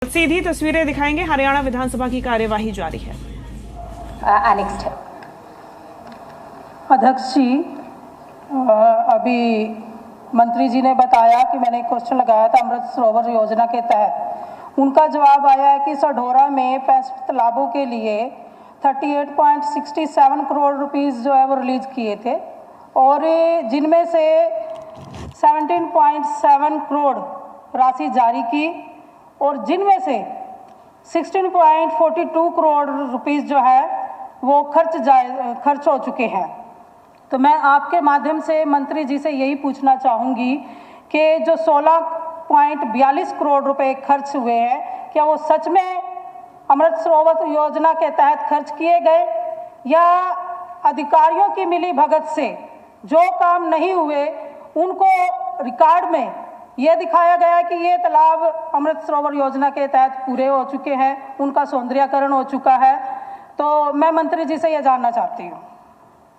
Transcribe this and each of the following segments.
सीधी तस्वीरें दिखाएंगे। हरियाणा विधानसभा की कार्यवाही जारी है। अध्यक्ष जी, अभी मंत्री जी ने बताया कि मैंने एक क्वेश्चन लगाया था अमृत सरोवर योजना के तहत। उनका जवाब आया है कि सढौरा में 65 तालाबों के लिए 38.67 करोड़ रुपीस जो है वो रिलीज किए थे और जिनमें से 17.7 करोड़ राशि जारी की और जिनमें से 16.42 करोड़ रुपीस जो है वो खर्च हो चुके हैं। तो मैं आपके माध्यम से मंत्री जी से यही पूछना चाहूँगी कि जो 16.42 करोड़ रुपए खर्च हुए हैं, क्या वो सच में अमृत सरोवर योजना के तहत खर्च किए गए या अधिकारियों की मिली भगत से जो काम नहीं हुए उनको रिकॉर्ड में ये दिखाया गया कि ये तालाब अमृत सरोवर योजना के तहत पूरे हो चुके हैं, उनका सौंदर्यीकरण हो चुका है। तो मैं मंत्री जी से ये जानना चाहती हूँ।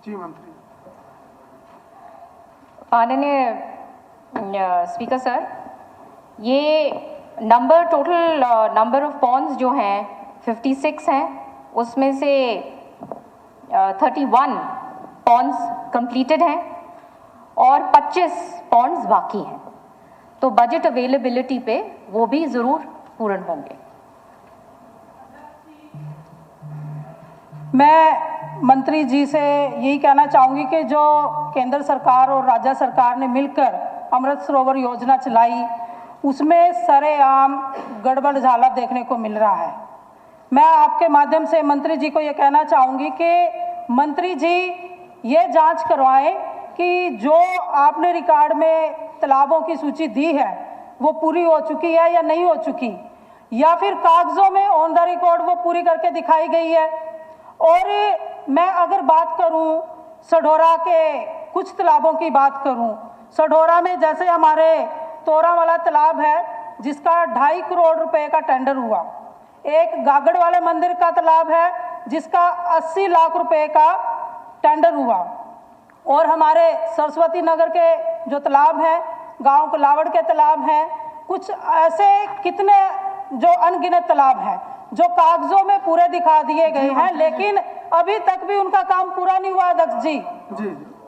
जी मंत्री। माननीय स्पीकर सर, ये टोटल नंबर ऑफ पॉन्ड्स जो हैं 56 हैं, उसमें से 31 पॉन्ड्स कंप्लीटेड हैं और 25 पॉन्ड्स बाकी हैं। तो बजट अवेलेबिलिटी पे वो भी ज़रूर पूर्ण होंगे। मैं मंत्री जी से यही कहना चाहूँगी कि जो केंद्र सरकार और राज्य सरकार ने मिलकर अमृत सरोवर योजना चलाई, उसमें सरेआम गड़बड़ झाला देखने को मिल रहा है। मैं आपके माध्यम से मंत्री जी को ये कहना चाहूँगी कि मंत्री जी ये जांच करवाएं कि जो आपने रिकॉर्ड में तालाबों की सूची दी है वो पूरी हो चुकी है या नहीं हो चुकी, या फिर कागजों में ऑन द रिकॉर्ड वो पूरी करके दिखाई गई है। और मैं अगर बात करूं सढौरा के कुछ तालाबों की बात करूं, सढौरा में जैसे हमारे तोरा वाला तालाब है जिसका 2.5 करोड़ रुपए का टेंडर हुआ, एक गागड़ वाले मंदिर का तालाब है जिसका 80 लाख रुपए का टेंडर हुआ, और हमारे सरस्वती नगर के जो तालाब हैं, गांव कलावड़ के तालाब हैं, कुछ ऐसे कितने जो अनगिनत तालाब हैं जो कागजों में पूरे दिखा दिए गए हैं, लेकिन अभी तक भी उनका काम पूरा नहीं हुआ अध्यक्ष जी।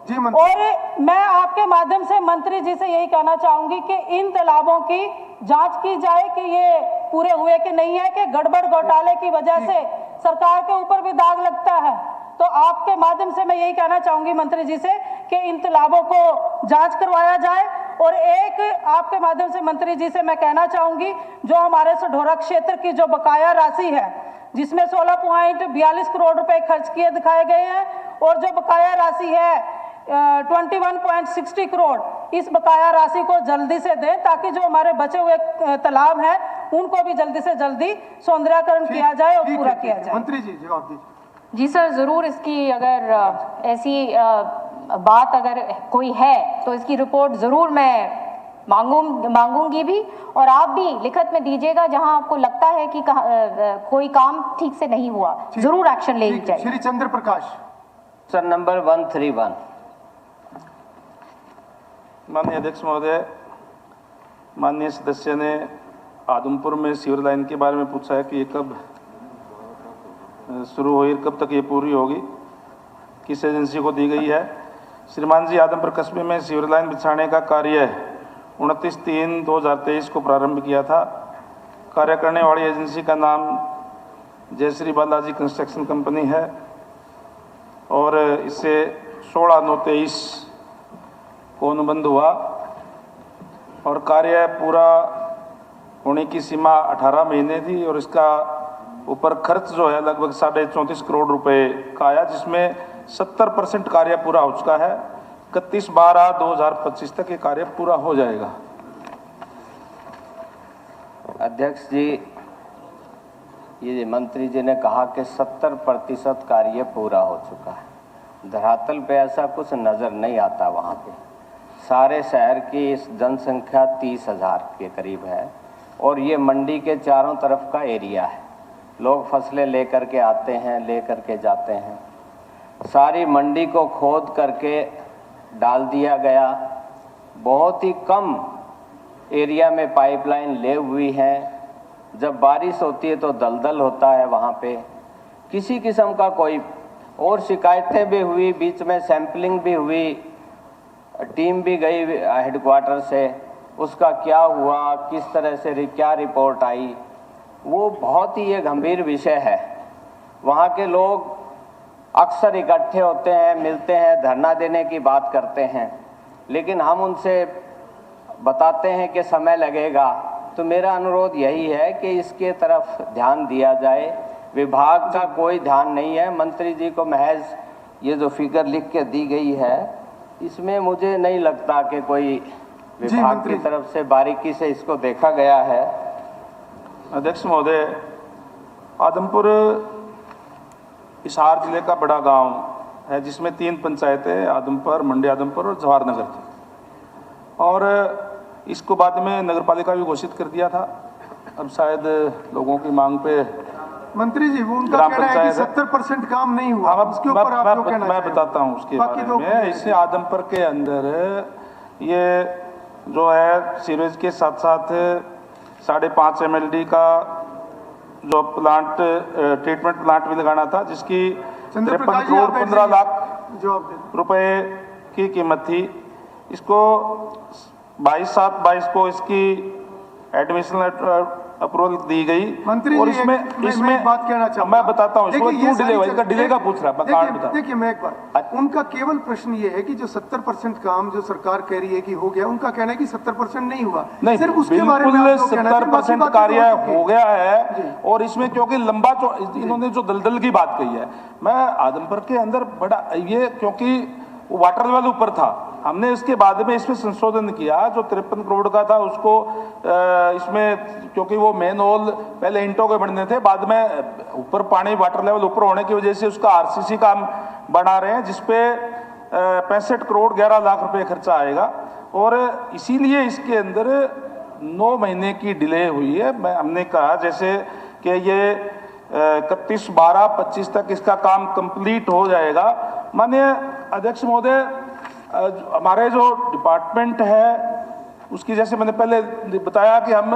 जी मंत्री। और मैं आपके माध्यम से मंत्री जी से यही कहना चाहूंगी कि इन तालाबों की जांच की जाए कि ये पूरे हुए कि नहीं है, कि गड़बड़ घोटाले की वजह से सरकार के ऊपर भी दाग लगता है। तो आपके माध्यम से मैं यही कहना चाहूंगी मंत्री जी से कि इन तालाबों को जांच करवाया जाए। और एक आपके माध्यम से मंत्री जी से मैं कहना चाहूंगी, जो हमारे सढौरा क्षेत्र की जो बकाया राशि है जिसमें 16.42 करोड़ रुपए खर्च किए दिखाए गए हैं और जो बकाया राशि है 21.60 करोड़, इस बकाया राशि को जल्दी से दें ताकि जो हमारे बचे हुए तालाब हैं उनको भी जल्दी से जल्दी सौंदर्यीकरण किया जाए और पूरा किया जाए। मंत्री जी जवाब दीजिए। जी सर, ज़रूर इसकी अगर ऐसी बात अगर कोई है तो इसकी रिपोर्ट ज़रूर मैं मांगूंगी भी, और आप भी लिखित में दीजिएगा जहां आपको लगता है कि कोई काम ठीक से नहीं हुआ, ज़रूर एक्शन ले जाए। श्री चंद्र प्रकाश सर, नंबर 131। माननीय अध्यक्ष महोदय, माननीय सदस्य ने आदमपुर में सीवर लाइन के बारे में पूछा है कि ये कब शुरू हुई, कब तक ये पूरी होगी, किस एजेंसी को दी गई है। श्रीमान जी, आदमपुर कस्बे में सीवर लाइन बिछाने का कार्य 29/3/2023 को प्रारंभ किया था। कार्य करने वाली एजेंसी का नाम जयश्री बालाजी कंस्ट्रक्शन कंपनी है और इससे 16/9/23 को अनुबंध हुआ और कार्य पूरा होने की सीमा 18 महीने थी और इसका ऊपर खर्च जो है लगभग 34.5 करोड़ रुपए का आया, जिसमें 70% कार्य पूरा हो चुका है। 31/12/2025 तक ये कार्य पूरा हो जाएगा। अध्यक्ष जी, ये मंत्री जी ने कहा कि 70% कार्य पूरा हो चुका है। धरातल पे ऐसा कुछ नज़र नहीं आता। वहाँ पे सारे शहर की जनसंख्या 30,000 के करीब है और ये मंडी के चारों तरफ का एरिया है। लोग फसलें लेकर के आते हैं, लेकर के जाते हैं। सारी मंडी को खोद करके डाल दिया गया। बहुत ही कम एरिया में पाइपलाइन ले हुई है जब बारिश होती है तो दलदल होता है वहाँ पे, किसी किस्म का कोई, और शिकायतें भी हुई, बीच में सैंपलिंग भी हुई, टीम भी गई हेडक्वार्टर से, उसका क्या हुआ, किस तरह से क्या रिपोर्ट आई, वो बहुत ही ये गंभीर विषय है। वहाँ के लोग अक्सर इकट्ठे होते हैं, मिलते हैं, धरना देने की बात करते हैं, लेकिन हम उनसे बताते हैं कि समय लगेगा। तो मेरा अनुरोध यही है कि इसके तरफ ध्यान दिया जाए। विभाग का कोई ध्यान नहीं है। मंत्री जी को महज ये जो फिगर लिख के दी गई है, इसमें मुझे नहीं लगता कि कोई विभाग की तरफ से बारीकी से इसको देखा गया है। अध्यक्ष महोदय, आदमपुर हिसार जिले का बड़ा गांव है जिसमें 3 पंचायतें, आदमपुर, मंडी आदमपुर और जवाहर नगर थी, और इसको बाद में नगरपालिका भी घोषित कर दिया था। अब शायद लोगों की मांग पे मंत्री जी, वो उनका कहना है कि 70% काम नहीं हुआ। उसके ऊपर आप जो कहना मैं बताता हूँ उसके बारे में। इससे आदमपुर के अंदर ये जो है सीवेज के साथ साथ 5.5 MLD का जो प्लांट, ट्रीटमेंट प्लांट भी लगाना था, जिसकी 53 करोड़ 15 लाख रुपए की कीमत थी। इसको 22/7/22 को इसकी एडमिशन अप्रूवल दी गई। मंत्री और जी, इसमें एक बात कहना चाहूंगा। मैं बताता हूँ इसको क्यों डिले हुआ, इसका डिले का पूछ रहा है। देखिए मैं एक बार, उनका केवल प्रश्न ये है कि जो 70% काम जो सरकार कह रही है कि हो गया, उनका कहना है कि 70% नहीं हुआ। नहीं, सिर्फ उसके बारे में बिल्कुल 70% कार्य हो गया है। और इसमें क्योंकि लंबा इन्होंने जो दलदल की बात कही है, मैं आदमपुर के अंदर बड़ा ये, क्योंकि वाटर लेवल ऊपर था, हमने इसके बाद में इसमें संशोधन किया। जो 53 करोड़ का था उसको इसमें, क्योंकि वो मेन होल पहले इंटों के बनने थे, बाद में ऊपर पानी वाटर लेवल ऊपर होने की वजह से उसका RCC का हम बना रहे हैं, जिसपे 65 करोड़ 11 लाख रुपए खर्चा आएगा। और इसीलिए इसके अंदर 9 महीने की डिले हुई है। हमने कहा जैसे कि ये 31/12/25 तक इसका काम कंप्लीट हो जाएगा। माननीय अध्यक्ष महोदय, हमारे जो डिपार्टमेंट है उसकी, जैसे मैंने पहले बताया कि हम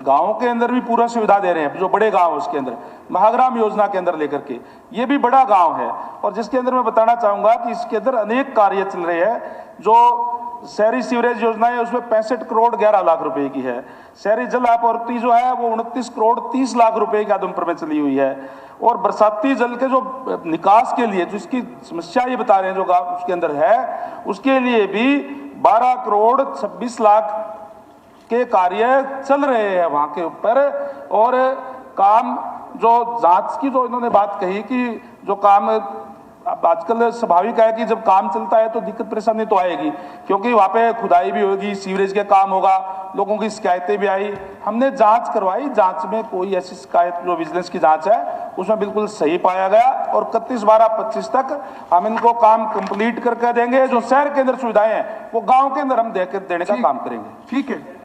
गाँव के अंदर भी पूरा सुविधा दे रहे हैं, जो बड़े गांव उसके अंदर महाग्राम योजना के अंदर लेकर के, ये भी बड़ा गांव है, और जिसके अंदर मैं बताना चाहूंगा कि इसके अंदर अनेक कार्य चल रहे हैं। जो शहरी सीवरेज योजना है उसमें 65 करोड़ 11 लाख रुपए की है। शहरी जल आपूर्ति जो है वो 29 करोड़ 30 लाख रुपए की आदमपुर में चली हुई है। और बरसाती जल के जो निकास के लिए, जिसकी समस्या ये बता रहे हैं जो गाँव उसके अंदर है, उसके लिए भी 12 करोड़ 26 लाख के कार्य चल रहे हैं वहाँ के ऊपर। और काम जो जांच की जो इन्होंने बात कही कि जो काम, अब आजकल स्वाभाविक है कि जब काम चलता है तो दिक्कत परेशानी तो आएगी, क्योंकि वहाँ पे खुदाई भी होगी, सीवरेज के काम होगा, लोगों की शिकायतें भी आई। हमने जांच करवाई, जांच में कोई ऐसी शिकायत, जो विजिलेंस की जांच है उसमें बिल्कुल सही पाया गया। और 31/12/25 तक हम इनको काम कंप्लीट करके देंगे। जो शहर के अंदर सुविधाएं हैं वो गाँव के अंदर हम देने का काम करेंगे। ठीक है।